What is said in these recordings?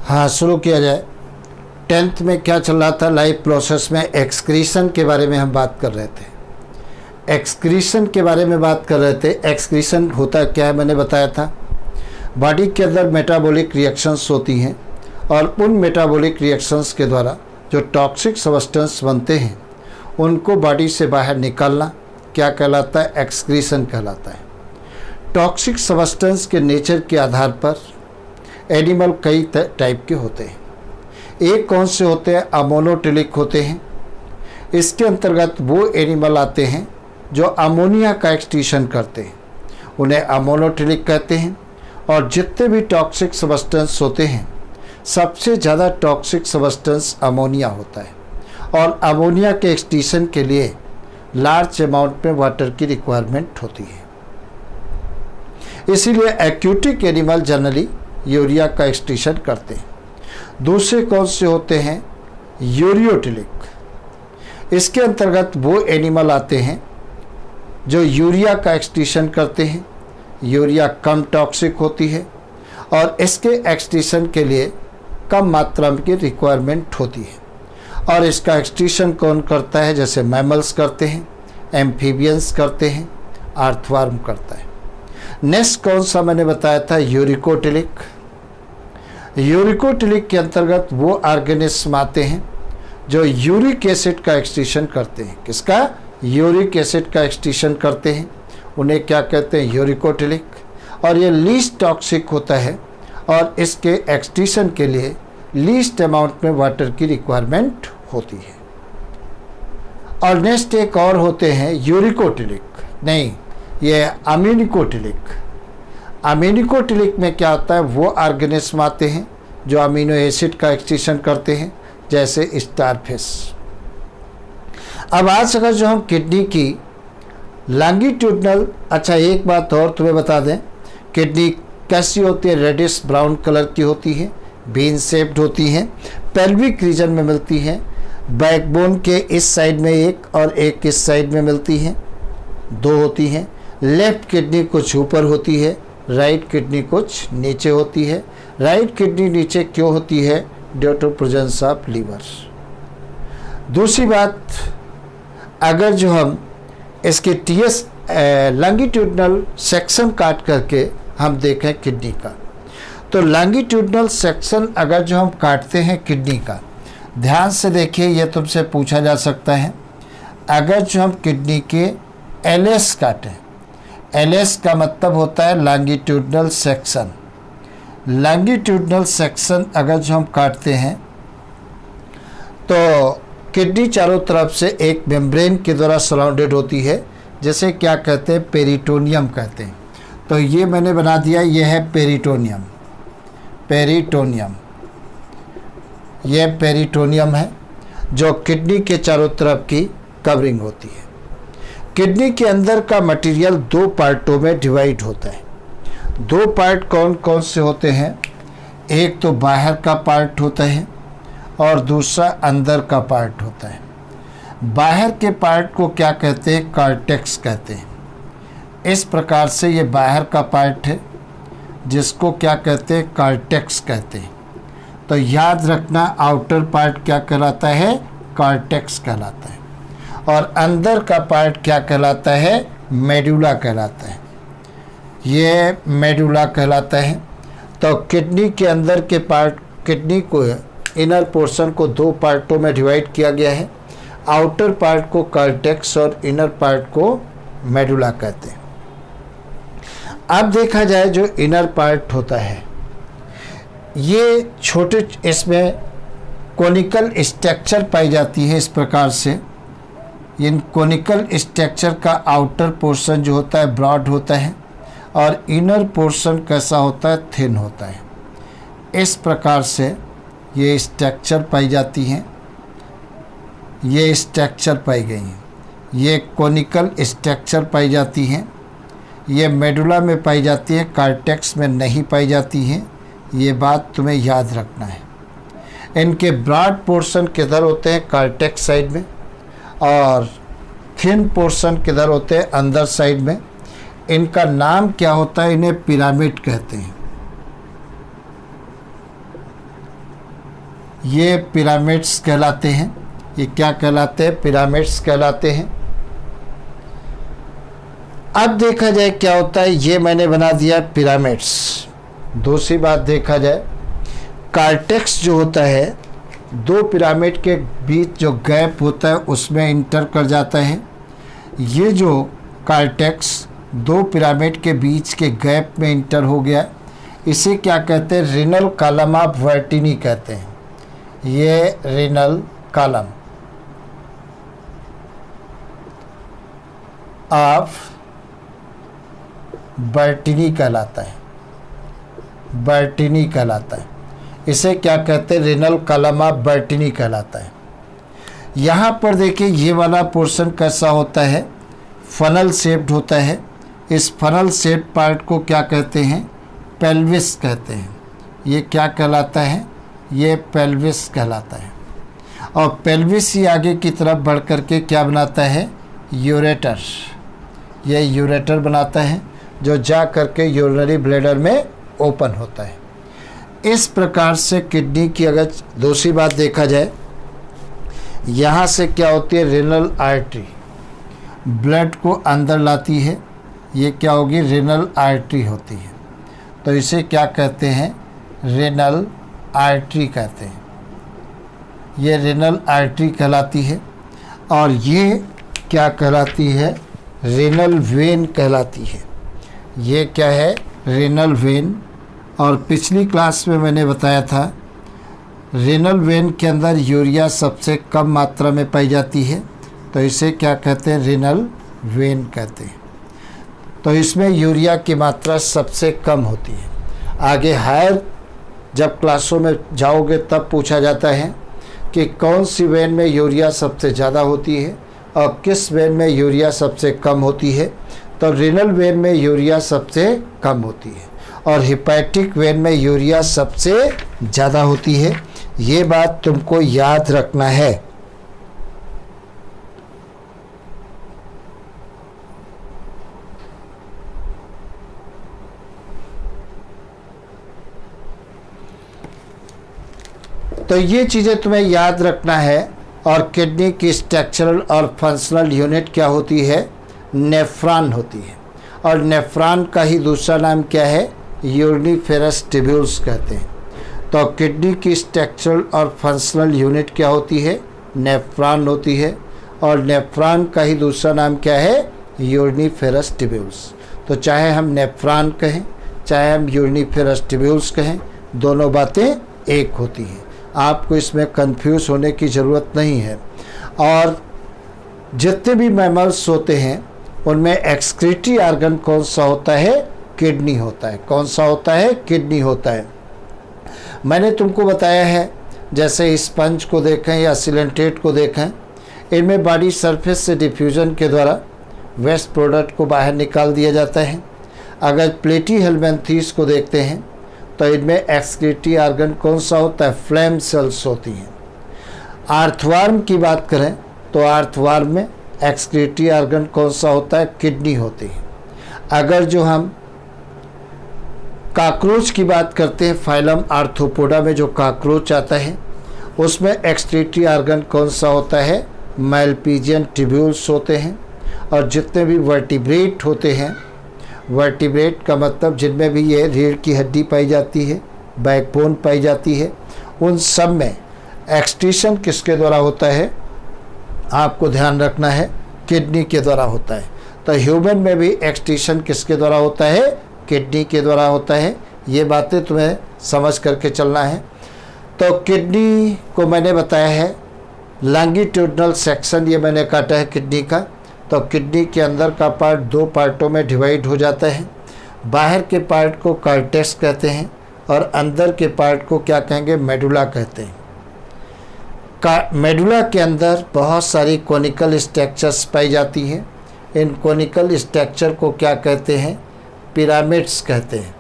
हाँ, शुरू किया जाए। 10th में क्या चल रहा था, लाइफ प्रोसेस में एक्सक्रीशन के बारे में हम बात कर रहे थे। एक्सक्रीशन के बारे में बात कर रहे थे। एक्सक्रीशन होता क्या है, मैंने बताया था। बॉडी के अंदर मेटाबॉलिक रिएक्शंस होती हैं और उन मेटाबॉलिक रिएक्शंस के द्वारा जो टॉक्सिक सब्सटेंस बनते हैं उनको बॉडी से बाहर निकालना क्या कहलाता है, एक्सक्रीशन कहलाता है। टॉक्सिक सब्सटेंस के नेचर के आधार पर एनिमल कई टाइप के होते हैं। एक कौन से होते हैं, अमोनोटिलिक होते हैं। इसके अंतर्गत वो एनिमल आते हैं जो अमोनिया का एक्सक्रीशन करते हैं, उन्हें अमोनोटिलिक कहते हैं। और जितने भी टॉक्सिक सब्सटेंस होते हैं, सबसे ज़्यादा टॉक्सिक सब्सटेंस अमोनिया होता है और अमोनिया के एक्सक्रीशन के लिए लार्ज अमाउंट में वाटर की रिक्वायरमेंट होती है। इसीलिए एक्यूटिक एनिमल जनरली यूरिया का एक्सक्रीशन करते हैं। दूसरे कौन से होते हैं, यूरियोटिलिक। इसके अंतर्गत वो एनिमल आते हैं जो यूरिया का एक्सक्रीशन करते हैं। यूरिया कम टॉक्सिक होती है और इसके एक्सक्रीशन के लिए कम मात्रा की रिक्वायरमेंट होती है। और इसका एक्सक्रीशन कौन करता है, जैसे मैमल्स करते हैं, एम्फीबियंस करते हैं, अर्थवर्म करता है। नेक्स्ट कौन सा मैंने बताया था, यूरिकोटिलिक। यूरिकोटिलिक के अंतर्गत वो ऑर्गेनिज्म आते हैं जो यूरिक एसिड का एक्सक्रीशन करते हैं। किसका, यूरिक एसिड का एक्सक्रीशन करते हैं, उन्हें क्या कहते हैं, यूरिकोटिलिक। और ये लीस्ट टॉक्सिक होता है और इसके एक्सक्रीशन के लिए लीस्ट अमाउंट में वाटर की रिक्वायरमेंट होती है। और नेक्स्ट एक और होते हैं यूरिकोटिलिक, नहीं ये अमीनिकोटिलिक। अमीनिकोटिलिक में क्या होता है, वो ऑर्गेनिज्म आते हैं जो अमीनो एसिड का एक्सक्रीशन करते हैं, जैसे स्टारफिश। अब आज अगर जो हम किडनी की लॉन्गिट्यूडनल, अच्छा एक बात और तुम्हें बता दें, किडनी कैसी होती है, रेडिश ब्राउन कलर की होती है, बीन शेप्ड होती हैं, पेल्विक रीजन में मिलती है। बैकबोन के इस साइड में एक और एक इस साइड में मिलती हैं, दो होती हैं। लेफ्ट किडनी कुछ ऊपर होती है, राइट किडनी कुछ नीचे होती है। राइट किडनी नीचे क्यों होती है, due to presence of liver. दूसरी बात, अगर जो हम इसके टीएस लॉन्गिट्यूडनल सेक्शन काट करके हम देखें किडनी का, तो लॉन्गिट्यूडनल सेक्शन अगर जो हम काटते हैं किडनी का, ध्यान से देखिए, ये तुमसे पूछा जा सकता है। अगर जो हम किडनी के एलएस काटें, एलएस का मतलब होता है लॉन्गिट्यूडनल सेक्शन। लॉन्गिट्यूडनल सेक्शन अगर जो हम काटते हैं तो किडनी चारों तरफ से एक मेम्ब्रेन के द्वारा सराउंडेड होती है, जिसे क्या कहते हैं, पेरिटोनियम कहते हैं। तो ये मैंने बना दिया, ये है पेरिटोनियम। पेरिटोनियम, ये पेरिटोनियम है जो किडनी के चारों तरफ की कवरिंग होती है। किडनी के अंदर का मटेरियल दो पार्टों में डिवाइड होता है। दो पार्ट कौन कौन से होते हैं, एक तो बाहर का पार्ट होता है और दूसरा अंदर का पार्ट होता है। बाहर के पार्ट को क्या कहते हैं, कार्टेक्स कहते हैं। इस प्रकार से ये बाहर का पार्ट है जिसको क्या कहते हैं, कार्टेक्स कहते हैं। तो याद रखना, आउटर पार्ट क्या कहलाता है, कार्टेक्स कहलाता है। और अंदर का पार्ट क्या कहलाता है, मेडुला कहलाता है। ये मेडुला कहलाता है। तो किडनी के अंदर के पार्ट, किडनी को इनर पोर्शन को दो पार्टों में डिवाइड किया गया है। आउटर पार्ट को कार्टेक्स और इनर पार्ट को मेडुला कहते हैं। अब देखा जाए जो इनर पार्ट होता है, ये छोटे, इसमें कोनिकल स्ट्रक्चर पाई जाती है। इस प्रकार से इन कोनिकल स्ट्रक्चर का आउटर पोर्शन जो होता है ब्रॉड होता है और इनर पोर्शन कैसा होता है, थिन होता है। इस प्रकार से ये स्ट्रक्चर पाई जाती हैं, ये स्ट्रक्चर पाई गई हैं। ये कोनिकल स्ट्रक्चर पाई जाती हैं, ये मेडुला में पाई जाती है, कार्टेक्स में नहीं पाई जाती हैं। ये बात तुम्हें याद रखना है। इनके ब्रॉड पोर्शन किधर होते हैं, कार्टेक्स साइड में, और थिन पोर्शन किधर होते हैं, अंदर साइड में। इनका नाम क्या होता है, इन्हें पिरामिड कहते हैं। ये पिरामिड्स कहलाते हैं। ये क्या कहलाते हैं? पिरामिड्स कहलाते हैं। अब देखा जाए क्या होता है, ये मैंने बना दिया पिरामिड्स। दूसरी बात देखा जाए, कार्टेक्स जो होता है दो पिरामिड के बीच जो गैप होता है उसमें इंटर कर जाता है। ये जो कार्टेक्स दो पिरामिड के बीच के गैप में इंटर हो गया, इसे क्या कहते हैं? रेनल कॉलम ऑफ वर्टिनी कहते हैं। ये रेनल कॉलम ऑफ बर्टिनी कहलाता है। बर्टिनी कहलाता है। इसे क्या कहते हैं? रेनल कॉलम ऑफ बर्टिनी कहलाता है। यहाँ पर देखिए ये वाला पोर्शन कैसा होता है? फनल शेप्ड होता है। इस फनल शेप पार्ट को क्या कहते हैं? पेल्विस कहते हैं। ये क्या कहलाता है? ये पेल्विस कहलाता है। और पेल्विस ही आगे की तरफ बढ़ कर के क्या बनाता है? यूरेटर। ये यूरेटर बनाता है जो जा करके यूरिनरी ब्लैडर में ओपन होता है। इस प्रकार से किडनी की अगर दूसरी बात देखा जाए, यहाँ से क्या होती है? रेनल आर्टरी ब्लड को अंदर लाती है। ये क्या होगी? रेनल आर्टरी होती है। तो इसे क्या कहते हैं? रेनल आर्टरी कहते हैं। ये रेनल आर्टरी कहलाती है। और ये क्या कहलाती है? रेनल वेन कहलाती है। ये क्या है? Renal vein. और पिछली क्लास में मैंने बताया था रेनल वेन के अंदर यूरिया सबसे कम मात्रा में पाई जाती है, तो इसे क्या कहते हैं? रेनल वेन कहते हैं। तो इसमें यूरिया की मात्रा सबसे कम होती है। आगे हायर जब क्लासों में जाओगे तब पूछा जाता है कि कौन सी वेन में यूरिया सबसे ज़्यादा होती है और किस वेन में यूरिया सबसे कम होती है। तो रेनल वेन में यूरिया सबसे कम होती है और हिपैटिक वेन में यूरिया सबसे ज़्यादा होती है। ये बात तुमको याद रखना है। तो ये चीज़ें तुम्हें याद रखना है। और किडनी की स्ट्रक्चरल और फंक्शनल यूनिट क्या होती है? नेफ्रॉन होती है। और नेफ्रॉन का ही दूसरा नाम क्या है? यूरिनिफेरस ट्यूब्यूल्स कहते हैं। तो किडनी की स्ट्रक्चरल और फंक्शनल यूनिट क्या होती है? नेफ्रॉन होती है। और नेफ्रॉन का ही दूसरा नाम क्या है? Uriniferous tubules. तो चाहे हम नेफ्रॉन कहें चाहे हम यूरिनिफेरस ट्यूब्यूल्स कहें, दोनों बातें एक होती हैं। आपको इसमें कंफ्यूज होने की ज़रूरत नहीं है। और जितने भी मैमल्स होते हैं उनमें एक्सक्रीटरी ऑर्गन कौन सा होता है? किडनी होता है। कौन सा होता है? किडनी होता है। मैंने तुमको बताया है, जैसे स्पंज को देखें या सिलेंट्रेट को देखें, इनमें बॉडी सरफेस से डिफ्यूजन के द्वारा वेस्ट प्रोडक्ट को बाहर निकाल दिया जाता है। अगर प्लेटीहेल्मिन्थेस को देखते हैं तो इनमें एक्सक्रीटरी ऑर्गन कौन सा होता है? फ्लेम सेल्स होती हैं। आर्थवर्म की बात करें तो आर्थवर्म में एक्सक्रीटरी ऑर्गन कौन सा होता है? किडनी होती है। अगर जो हम कॉकरोच की बात करते हैं, फाइलम आर्थ्रोपोडा में जो कॉकरोच आता है उसमें एक्सक्रीटरी ऑर्गन कौन सा होता है? मैलपीजियन ट्यूब्यूल्स होते हैं। और जितने भी वर्टिब्रेट होते हैं, वर्टिब्रेट का मतलब जिनमें भी ये रीढ़ की हड्डी पाई जाती है, बैकबोन पाई जाती है, उन सब में एक्सक्रीशन किसके द्वारा होता है? आपको ध्यान रखना है, किडनी के द्वारा होता है। तो ह्यूमन में भी एक्सक्रीशन किसके द्वारा होता है? किडनी के द्वारा होता है। ये बातें तुम्हें समझ करके चलना है। तो किडनी को मैंने बताया है लॉन्गिट्यूडनल सेक्शन, ये मैंने काटा है किडनी का। तो किडनी के अंदर का पार्ट दो पार्टों में डिवाइड हो जाता है। बाहर के पार्ट को कार्टेक्स कहते हैं और अंदर के पार्ट को क्या कहेंगे? मेडुला कहते हैं। मेडुला के अंदर बहुत सारी कोनिकल स्ट्रक्चर्स पाई जाती हैं। इन कोनिकल स्ट्रक्चर को क्या कहते हैं? पिरामिड्स कहते हैं।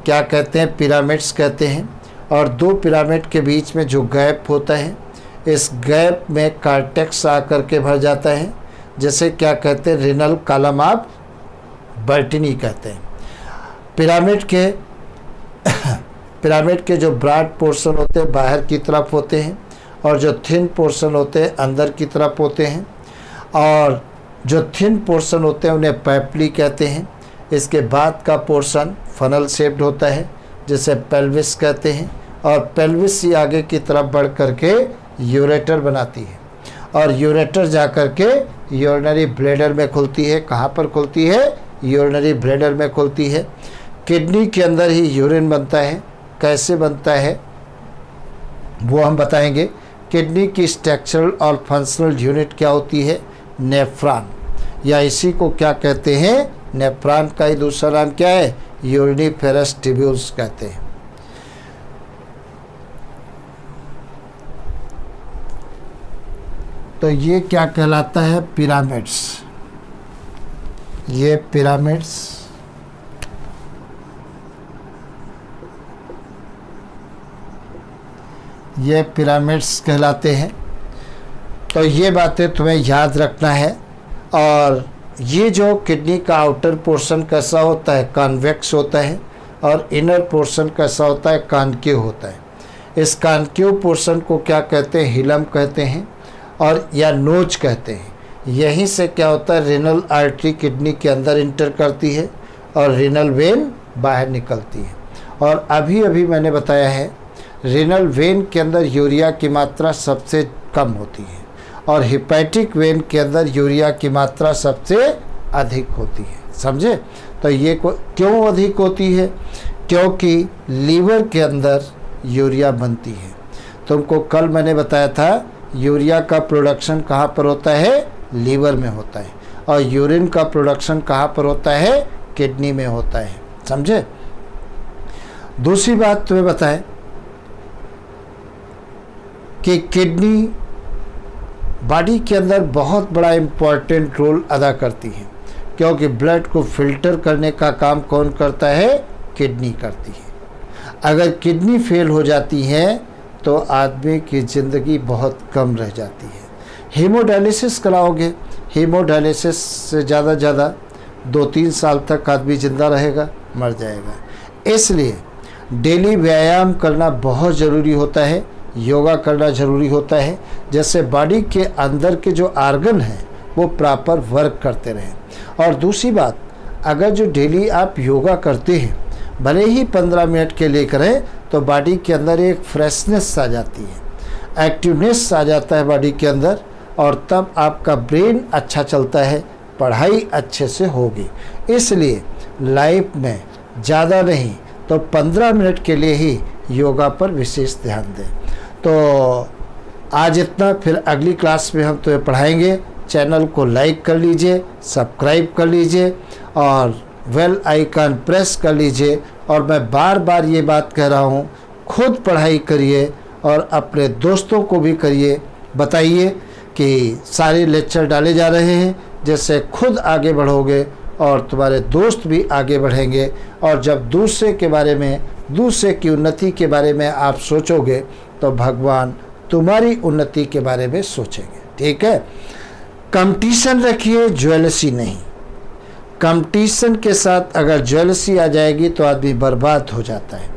क्या कहते हैं? पिरामिड्स कहते हैं। और दो पिरामिड के बीच में जो गैप होता है, इस गैप में कार्टेक्स आकर के भर जाता है, जैसे क्या कहते हैं? रेनल कॉलम ऑफ बर्टिनी कहते हैं। पिरामिड के पिरामिड के जो ब्रॉड पोर्शन होते हैं बाहर की तरफ होते हैं, और जो थिन पोर्शन होते हैं अंदर की तरफ होते हैं। और जो थिन पोर्शन होते हैं उन्हें पैपली कहते हैं। इसके बाद का पोर्शन फनल शेप्ड होता है जिसे पेल्विस कहते हैं, और पेल्विस ही आगे की तरफ बढ़ करके यूरेटर बनाती है, और यूरेटर जा करके यूरिनरी ब्लैडर में खुलती है। कहाँ पर खुलती है? यूरिनरी ब्लैडर में खुलती है। किडनी के अंदर ही यूरिन बनता है। कैसे बनता है वो हम बताएंगे। किडनी की स्ट्रक्चरल और फंक्शनल यूनिट क्या होती है? नेफ्रॉन, या इसी को क्या कहते हैं? नेफ्रॉन का ही दूसरा नाम क्या है? यूरिनिफेरस ट्यूब्यूल्स कहते हैं। तो ये क्या कहलाता है? पिरामिड्स। ये पिरामिड्स ये पिरामिड्स कहलाते हैं। तो ये बातें तुम्हें याद रखना है। और ये जो किडनी का आउटर पोर्शन कैसा होता है? कॉन्वेक्स होता है, और इनर पोर्शन कैसा होता है? कॉन्केव होता है। इस कॉन्केव पोर्शन को क्या कहते हैं? हिलम कहते हैं, और या नोज कहते हैं। यहीं से क्या होता है? रीनल आर्टरी किडनी के अंदर इंटर करती है और रीनल वेन बाहर निकलती है। और अभी अभी मैंने बताया है रीनल वेन के अंदर यूरिया की मात्रा सबसे कम होती है, और हिपैटिक वेन के अंदर यूरिया की मात्रा सबसे अधिक होती है। समझे? तो ये क्यों अधिक होती है? क्योंकि लीवर के अंदर यूरिया बनती है। तुमको कल मैंने बताया था यूरिया का प्रोडक्शन कहाँ पर होता है? लीवर में होता है, और यूरिन का प्रोडक्शन कहाँ पर होता है? किडनी में होता है। समझे? दूसरी बात तुम्हें बताएं कि किडनी बॉडी के अंदर बहुत बड़ा इम्पोर्टेंट रोल अदा करती है, क्योंकि ब्लड को फिल्टर करने का काम कौन करता है? किडनी करती है। अगर किडनी फेल हो जाती है तो आदमी की ज़िंदगी बहुत कम रह जाती है। हीमोडायलिसिस कराओगे, हीमोडायलिसिस से ज़्यादा 2-3 साल तक आदमी ज़िंदा रहेगा, मर जाएगा। इसलिए डेली व्यायाम करना बहुत ज़रूरी होता है, योगा करना ज़रूरी होता है, जैसे बॉडी के अंदर के जो आर्गन हैं वो प्रॉपर वर्क करते रहें। और दूसरी बात, अगर जो डेली आप योगा करते हैं, भले ही 15 मिनट के लिए करें, तो बॉडी के अंदर एक फ्रेशनेस आ जाती है, एक्टिवनेस आ जाता है बॉडी के अंदर, और तब आपका ब्रेन अच्छा चलता है, पढ़ाई अच्छे से होगी। इसलिए लाइफ में ज़्यादा नहीं तो 15 मिनट के लिए ही योगा पर विशेष ध्यान दें। तो आज इतना, फिर अगली क्लास में हम तुम्हें पढ़ाएंगे। चैनल को लाइक कर लीजिए, सब्सक्राइब कर लीजिए, और बेल आइकन प्रेस कर लीजिए। और मैं बार बार ये बात कह रहा हूँ, खुद पढ़ाई करिए और अपने दोस्तों को भी करिए। बताइए कि सारे लेक्चर डाले जा रहे हैं, जिससे खुद आगे बढ़ोगे और तुम्हारे दोस्त भी आगे बढ़ेंगे। और जब दूसरे के बारे में, दूसरे की उन्नति के बारे में आप सोचोगे, तो भगवान तुम्हारी उन्नति के बारे में सोचेंगे। ठीक है? कंपटीशन रखिए, ज्वेलसी नहीं। कंपटीशन के साथ अगर ज्वेलसी आ जाएगी तो आदमी बर्बाद हो जाता है।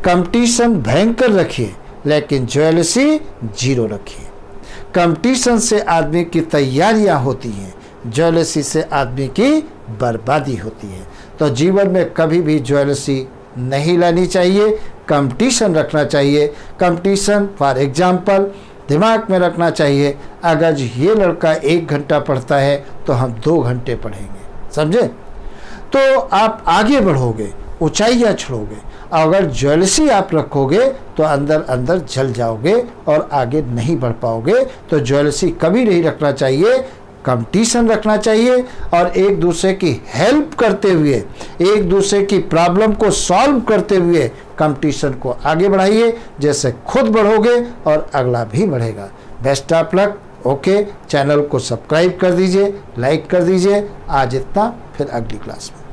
कंपटीशन भयंकर रखिए, लेकिन ज्वेलसी जीरो रखिए। कंपटीशन से आदमी की तैयारियां होती हैं, ज्वेलसी से आदमी की बर्बादी होती है। तो जीवन में कभी भी ज्वेलसी नहीं लानी चाहिए, कंपटीशन रखना चाहिए। कंपटीशन फॉर एग्जाम्पल दिमाग में रखना चाहिए, अगर ये लड़का 1 घंटा पढ़ता है तो हम 2 घंटे पढ़ेंगे। समझे? तो आप आगे बढ़ोगे, ऊंचाइयाँ छोड़ोगे। अगर ज्वेलसी आप रखोगे तो अंदर अंदर जल जाओगे और आगे नहीं बढ़ पाओगे। तो ज्वेलसी कभी नहीं रखना चाहिए, कंपटीशन रखना चाहिए, और एक दूसरे की हेल्प करते हुए, एक दूसरे की प्रॉब्लम को सॉल्व करते हुए कंपटीशन को आगे बढ़ाइए। जैसे खुद बढ़ोगे और अगला भी बढ़ेगा। Best of luck. Okay, channel को सब्सक्राइब कर दीजिए, लाइक कर दीजिए। आज इतना, फिर अगली क्लास में।